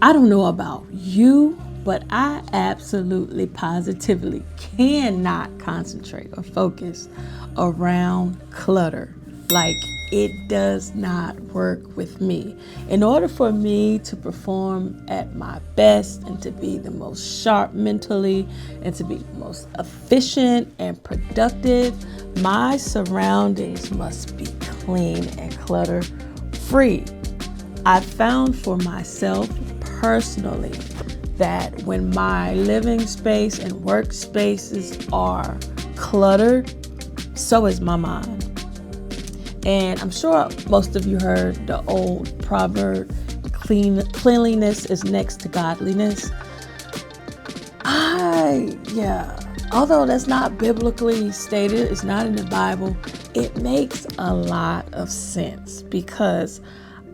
I don't know about you, but I absolutely positively cannot concentrate or focus around clutter. Like, it does not work with me. In order for me to perform at my best and to be the most sharp mentally and to be the most efficient and productive, my surroundings must be clean and clutter free. I found for myself personally that when my living space and workspaces are cluttered, so is my mind. And I'm sure most of you heard the old proverb, cleanliness is next to godliness. Although that's not biblically stated, it's not in the Bible, it makes a lot of sense because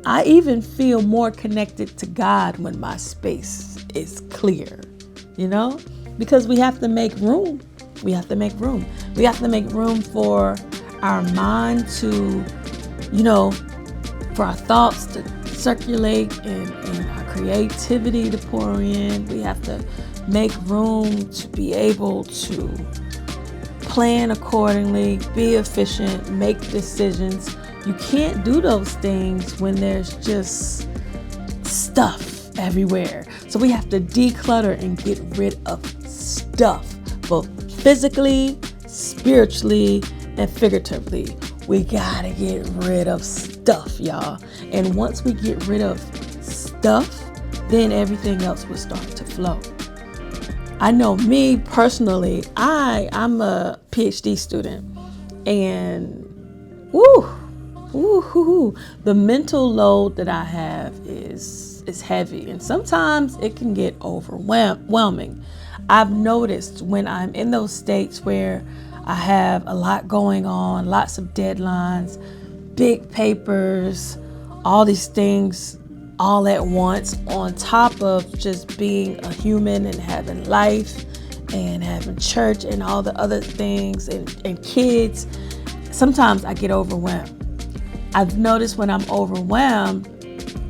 I even feel more connected to God when my space is clear, because we have to make room. We have to make room. We have to make room for our mind to, for our thoughts to circulate and our creativity to pour in. We have to make room to be able to plan accordingly, be efficient, make decisions. You can't do those things when there's just stuff everywhere. So we have to declutter and get rid of stuff, both physically, spiritually, and figuratively. We gotta get rid of stuff, y'all. And once we get rid of stuff, then everything else will start to flow. I know me personally, I'm a PhD student, and the mental load that I have is heavy, and sometimes it can get overwhelming. I've noticed when I'm in those states where I have a lot going on, lots of deadlines, big papers, all these things all at once, on top of just being a human and having life and having church and all the other things and kids, sometimes I get overwhelmed. I've noticed when I'm overwhelmed,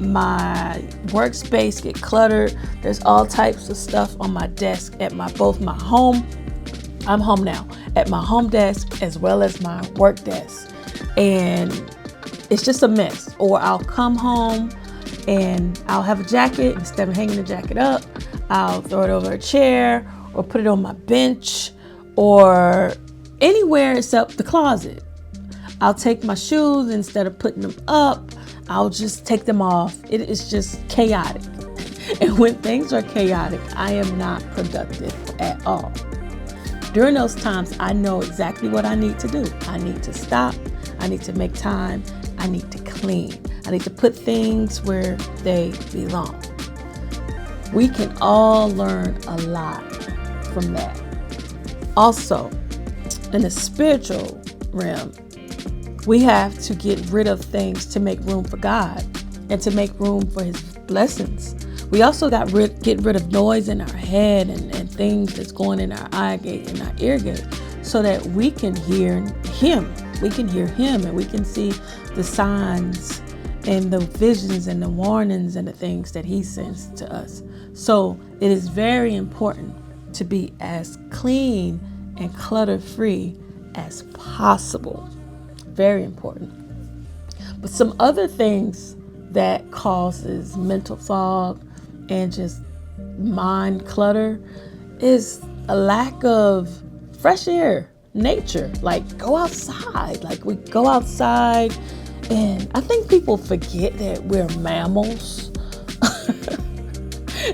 my workspace get cluttered. There's all types of stuff on my desk at my home. I'm home now, at my home desk as well as my work desk. And it's just a mess. Or I'll come home and I'll have a jacket. Instead of hanging the jacket up, I'll throw it over a chair or put it on my bench or anywhere except the closet. I'll take my shoes, instead of putting them up, I'll just take them off. It is just chaotic. And when things are chaotic, I am not productive at all. During those times, I know exactly what I need to do. I need to stop. I need to make time. I need to clean. I need to put things where they belong. We can all learn a lot from that. Also, in the spiritual realm, we have to get rid of things to make room for God and to make room for His blessings. We also get rid of noise in our head and things that's going in our eye gate and our ear gate, so that we can hear Him. We can hear Him and we can see the signs and the visions and the warnings and the things that He sends to us. So it is very important to be as clean and clutter-free as possible. Very important. But some other things that causes mental fog and just mind clutter is a lack of fresh air, nature. Like, go outside. Like, we go outside, and I think people forget that we're mammals.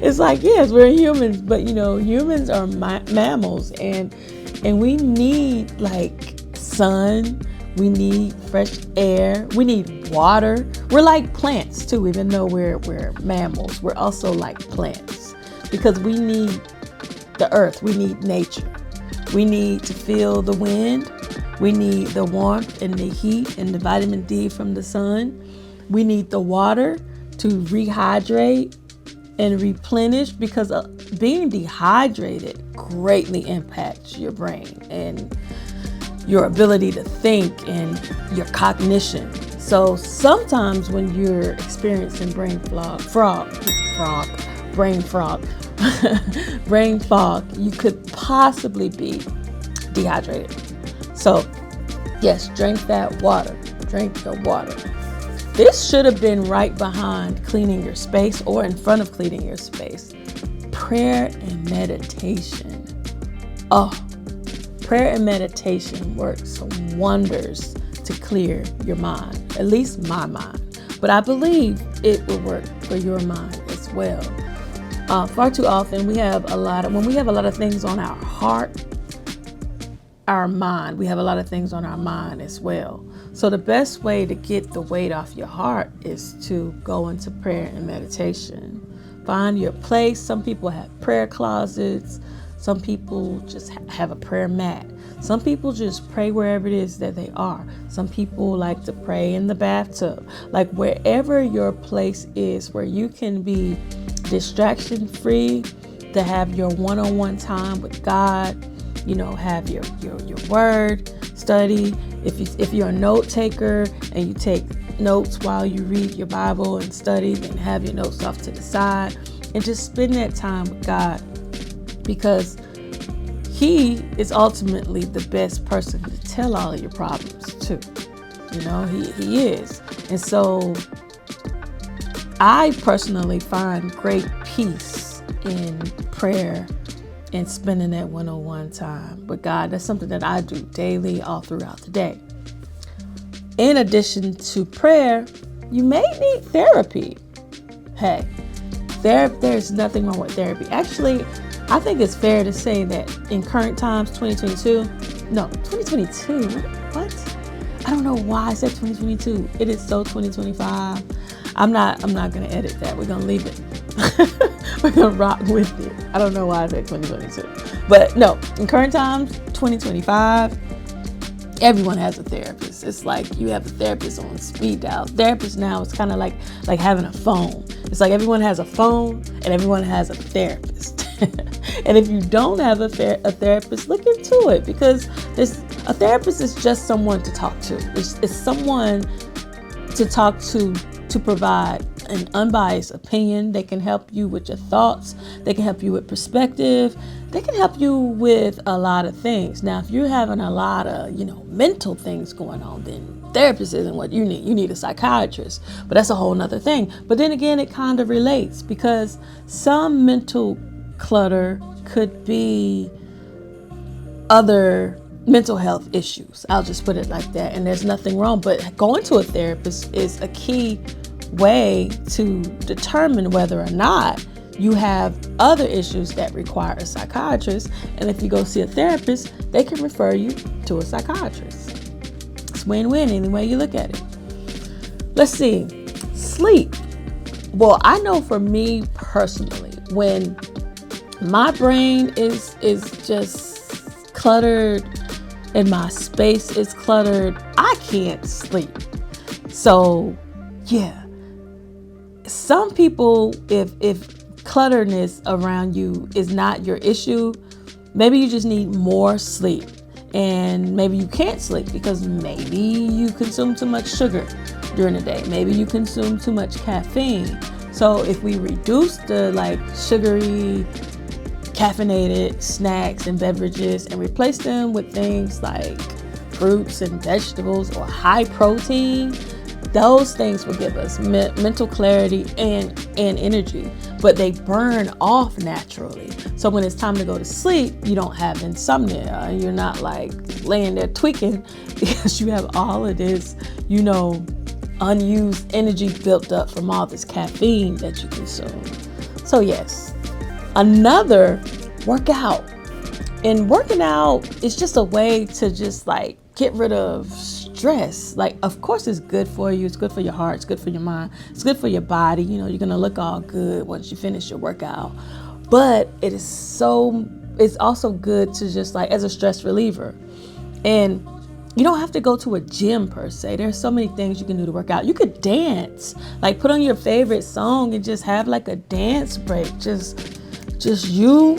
It's like, yes, we're humans, but humans are mammals, and we need like sun. We need fresh air. We need water. We're like plants too, even though we're mammals. We're also like plants because we need the earth. We need nature. We need to feel the wind. We need the warmth and the heat and the vitamin D from the sun. We need the water to rehydrate and replenish, because being dehydrated greatly impacts your brain and your ability to think and your cognition. So sometimes when you're experiencing brain fog, you could possibly be dehydrated. So yes, drink that water. Drink your water. This should have been right behind cleaning your space or in front of cleaning your space. Prayer and meditation. Oh, prayer and meditation works wonders to clear your mind, at least my mind. But I believe it will work for your mind as well. Far too often when we have a lot of things on our heart, our mind, we have a lot of things on our mind as well. So the best way to get the weight off your heart is to go into prayer and meditation. Find your place. Some people have prayer closets. Some people just have a prayer mat. Some people just pray wherever it is that they are. Some people like to pray in the bathtub. Like wherever your place is where you can be distraction free, to have your one-on-one time with God, have your word study. If you're a note taker and you take notes while you read your Bible and study, then have your notes off to the side and just spend that time with God, because He is ultimately the best person to tell all of your problems to. He is. And so I personally find great peace in prayer and spending that one-on-one time with God. That's something that I do daily, all throughout the day. In addition to prayer, you may need therapy. Hey, there's nothing wrong with therapy. Actually, I think it's fair to say that in current times, 2022, what? I don't know why I said 2022. It is so 2025. I'm not going to edit that. We're going to leave it. We're going to rock with it. I don't know why I said 2022. But no, in current times, 2025, everyone has a therapist. It's like you have a therapist on speed dial. Therapist now is kind of like having a phone. It's like everyone has a phone and everyone has a therapist. And if you don't have a therapist, look into it, because a therapist is just someone to talk to. It's someone to talk to provide an unbiased opinion. They can help you with your thoughts. They can help you with perspective. They can help you with a lot of things. Now, if you're having a lot of, mental things going on, then therapist isn't what you need. You need a psychiatrist, but that's a whole nother thing. But then again, it kind of relates, because some mental clutter could be other mental health issues. I'll just put it like that. And there's nothing wrong, but going to a therapist is a key way to determine whether or not you have other issues that require a psychiatrist. And if you go see a therapist, they can refer you to a psychiatrist. It's win-win any way you look at it. Let's see. Sleep. Well, I know for me personally, when my brain is just cluttered and my space is cluttered, I can't sleep. So yeah, some people, if clutterness around you is not your issue, maybe you just need more sleep. And maybe you can't sleep because maybe you consume too much sugar during the day. Maybe you consume too much caffeine. So if we reduce the sugary, caffeinated snacks and beverages and replace them with things like fruits and vegetables or high protein, those things will give us mental clarity and energy, but they burn off naturally. So when it's time to go to sleep, you don't have insomnia. You're not laying there tweaking because you have all of this, unused energy built up from all this caffeine that you consume. So yes, another, workout. And working out is just a way to just get rid of stress. Of course it's good for you. It's good for your heart. It's good for your mind. It's good for your body. You're going to look all good once you finish your workout. But it's also good to just as a stress reliever. And you don't have to go to a gym per se. There's so many things you can do to work out. You could dance, put on your favorite song and just have a dance break. Just you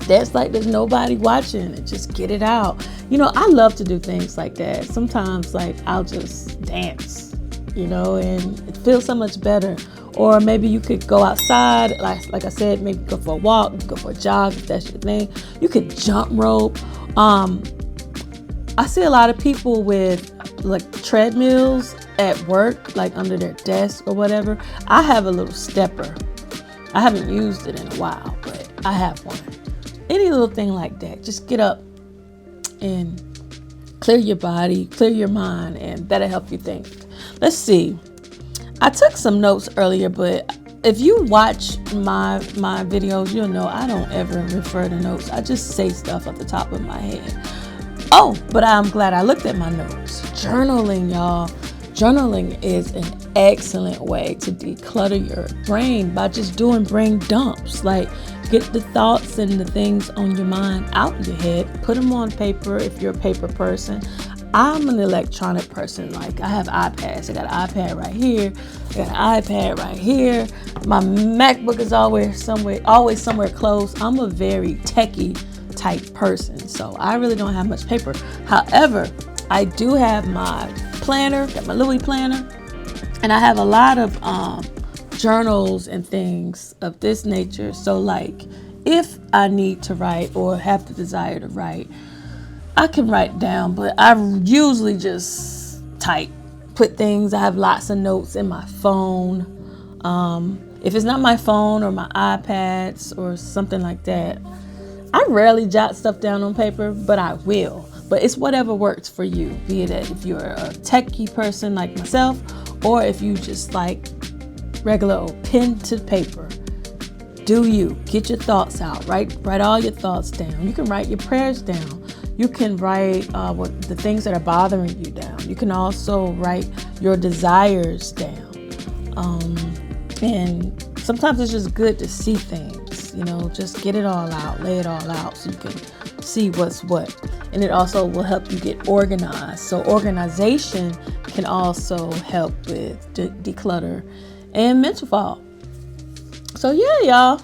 dance like there's nobody watching and just get it out. I love to do things like that. Sometimes I'll just dance and it feels so much better. Or maybe you could go outside, like I said, maybe go for a walk, go for a jog if that's your thing. You could jump rope. I see a lot of people with like treadmills at work, like under their desk or whatever. I have a little stepper. I haven't used it in a while, but I have one. Any little thing like that, just get up and clear your body, clear your mind, and that'll help you think. Let's see. I took some notes earlier, but if you watch my videos, you'll know I don't ever refer to notes. I just say stuff off the top of my head. Oh, but I'm glad I looked at my notes. Journaling, y'all. Journaling is an excellent way to declutter your brain by just doing brain dumps. Like, get the thoughts and the things on your mind out of your head. Put them on paper if you're a paper person. I'm an electronic person. Like, I have iPads. I got an iPad right here. I got an iPad right here. My MacBook is always somewhere close. I'm a very techie type person, so I really don't have much paper. However, I do have my planner, got my Louis planner, and I have a lot of journals and things of this nature. So like, if I need to write or have the desire to write, I can write down, but I usually just type, put things. I have lots of notes in my phone. If it's not my phone or my iPads or something like that, I rarely jot stuff down on paper, but I will. But it's whatever works for you, be it if you're a techie person like myself, or if you just like regular old pen to paper. Do you get your thoughts out? Write all your thoughts down. You can write your prayers down. You can write the things that are bothering you down. You can also write your desires down. And sometimes it's just good to see things. Just get it all out, lay it all out so you can see what's what. And it also will help you get organized. So organization can also help with declutter and mental fog. So yeah, y'all,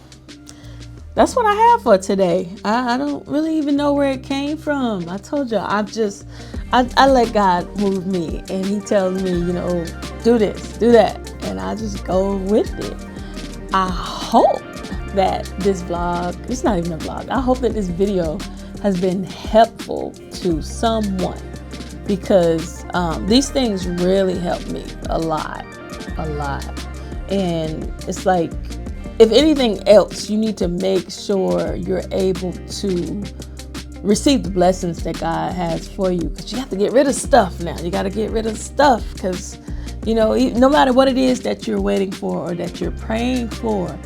that's what I have for today. I don't really even know where it came from. I told you, I let God move me, and he tells me, do this, do that. And I just go with it. I hope that this vlog, it's not even a vlog, I hope that this video has been helpful to someone, because these things really help me a lot. And it's like, if anything else, you need to make sure you're able to receive the blessings that God has for you, because you have to get rid of stuff now. You got to get rid of stuff, because no matter what it is that you're waiting for or that you're praying for,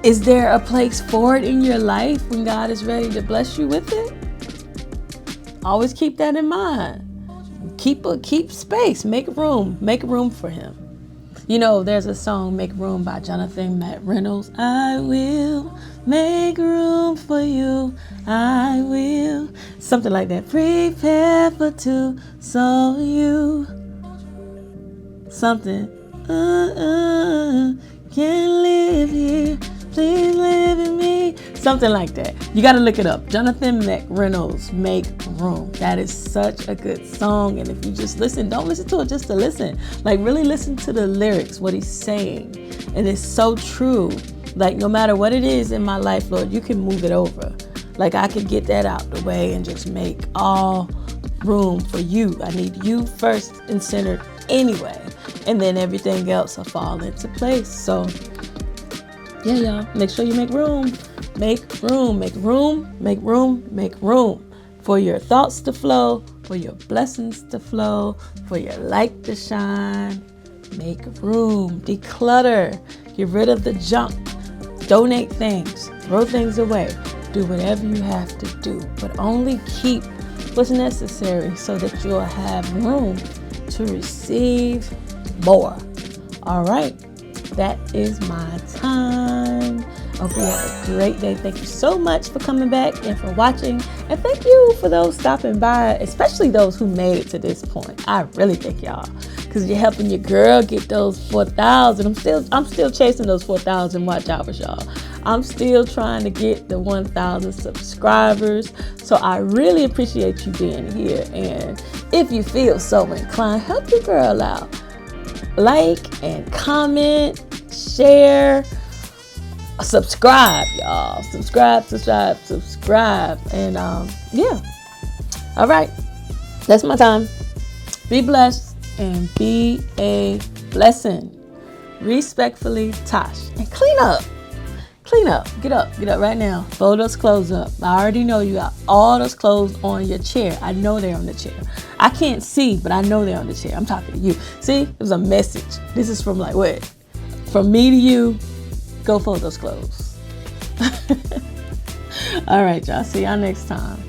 is there a place for it in your life when God is ready to bless you with it? Always keep that in mind. Keep space. Make room for him. There's a song, Make Room, by Jonathan McReynolds. I will make room for you. I will. Something like that. Prepare for two, so you. Something. Can live here. Please live in me. Something like that. You got to look it up. Jonathan McReynolds, Make Room. That is such a good song. And if you just listen, don't listen to it just to listen. Like, really listen to the lyrics, what he's saying. And it's so true. Like, no matter what it is in my life, Lord, you can move it over. Like, I could get that out the way and just make all room for you. I need you first and centered anyway. And then everything else will fall into place. So, yeah, y'all, make sure you make room. Make room, make room, make room, make room for your thoughts to flow, for your blessings to flow, for your light to shine. Make room, declutter, get rid of the junk, donate things, throw things away, do whatever you have to do, but only keep what's necessary so that you'll have room to receive more. All right. That is my time. I hope you have a great day. Thank you so much for coming back and for watching. And thank you for those stopping by, especially those who made it to this point. I really thank y'all, because you're helping your girl get those 4,000. I'm still chasing those 4,000. Watch out for y'all. I'm still trying to get the 1,000 subscribers. So I really appreciate you being here. And if you feel so inclined, help your girl out. like and comment, share, subscribe, y'all. Subscribe. And yeah. All right. That's my time. Be blessed and be a blessing. Respectfully, Tash. And clean up. Get up right now. Fold those clothes up. I already know you got all those clothes on your chair. I know they're on the chair. I can't see, but I know they're on the chair. I'm talking to you. See, it was a message. This is from like what? From me to you. Go fold those clothes. All right, y'all. See y'all next time.